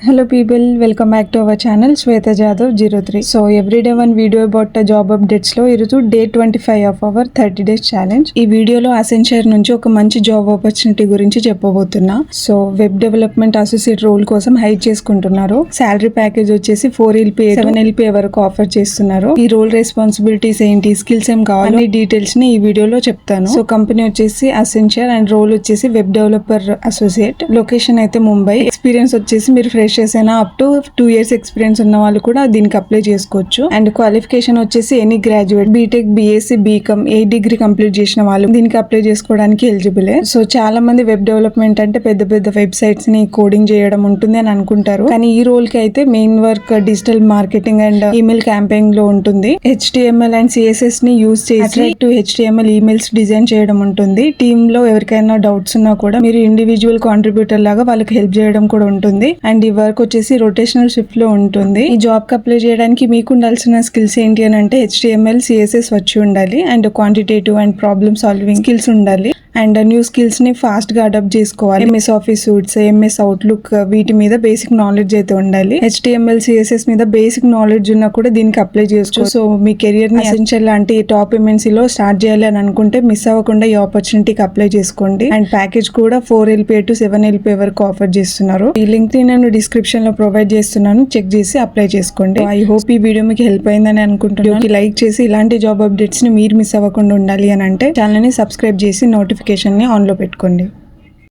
Hello people, welcome back to our channel Shweta Jadhav 03. So everyday one video about the job updates లో ఈరోజు day 25 of our 30 days challenge. ఈ వీడియోలో Accenture నుంచి ఒక మంచి job opportunity గురించి చెప్పబోతున్నా. So web development associate role కోసం హైర్ చేసుకుంటున్నారు. సాలరీ ప్యాకేజ్ వచ్చేసి 4 LPA 7 LPA వరకు ఆఫర్ చేస్తున్నారు. ఈ రోల్ రెస్పాన్సిబిలిటీస్ ఏంటి, స్కిల్స్ ఏం కావాలి, అన్ని డీటెయిల్స్ ని ఈ వీడియోలో చెప్తాను. సో కంపెనీ వచ్చేసి అసెన్షియర్ అండ్ రోల్ వచ్చేసి వెబ్ డెవలపర్ అసోసియేట్. లొకేషన్ అయితే ముంబై. ఎక్స్పీరియన్స్ వచ్చేసి మీరు ఫ్రెషర్స్ అయినా అప్ టు 2 years ఎక్స్పీరియన్స్ ఉన్న వాళ్ళు కూడా దీనికి అప్లై చేసుకోవచ్చు. అండ్ క్వాలిఫికేషన్ వచ్చేసి any graduate, BTech, BSc, BCom, ఏ డిగ్రీ కంప్లీట్ చేసిన వాళ్ళు దీనికి అప్లై చేసుకోవడానికి ఎలిజిబులే. సో చాలా మంది వెబ్ డెవలప్మెంట్ అంటే పెద్ద పెద్ద వెబ్సైట్స్ ని కోడింగ్ చేయడం ఉంటుంది అని అనుకుంటారు. కానీ ఈ రోల్ కి అయితే main work digital marketing and email campaign లో ఉంటుంది. HTML అండ్ CSS ని యూజ్ చేసి HTML ఈమెయిల్స్ డిజైన్ చేయడం ఉంటుంది. టీమ్ లో ఎవరికైనా డౌట్స్ ఉన్నా కూడా మీరు ఇండివిజువల్ కాంట్రిబ్యూటర్ లాగా వాళ్ళకి హెల్ప్ చేయడం కూడా ఉంటుంది. అండ్ ఈ వర్క్ వచ్చేసి రొటేషనల్ షిఫ్ట్ లో ఉంటుంది. ఈ జాబ్ కి అప్లై చేయడానికి మీకు ఉండాల్సిన స్కిల్స్ ఏంటి అని అంటే HTML, CSS వచ్చి ఉండాలి. And quantitative and problem solving skills ఉండాలి. అండ్ న్యూ స్కిల్స్ ని ఫాస్ట్ గా అడాప్ట్ చేసుకోవాలి. MS office suits, MS outlook వీటి మీద బేసిక్ నాలెడ్జ్ అయితే ఉండాలి. HTML, CSS మీద బేసిక్ నాలెడ్జ్ ఉన్నా కూడా దీనికి అప్లై చేసుకోవచ్చు. సో మీ కెరియర్ ని అసెన్షియల్ లాంటి టాప్ MNC లో స్టార్ట్ చేయాలి అని అనుకుంటే మిస్ అవ్వకుండా ఈ ఆపర్చునిటీకి అప్లై చేసుకోండి. అండ్ ప్యాకేజ్ కూడా 4 LPA to 7 LPA వరకు ఆఫర్ చేస్తున్నారు. ఈ లింక్ ని నేను డిస్క్రిప్షన్ లో ప్రొవైడ్ చేస్తున్నాను, చెక్ చేసి అప్లై చేసుకోండి. ఐ హోప్ ఈ వీడియో మీకు హెల్ప్ అయిందని అనుకుంటున్నాను. లైక్ చేసి ఇలాంటి జాబ్ అప్డేట్స్ ని మీరు మిస్ అవ్వకుండా ఉండాలి అని అంటే ఛానల్ ని సబ్స్క్రైబ్ చేసి నోటిఫికేషన్ ని ఆన్ లో పెట్టుకోండి.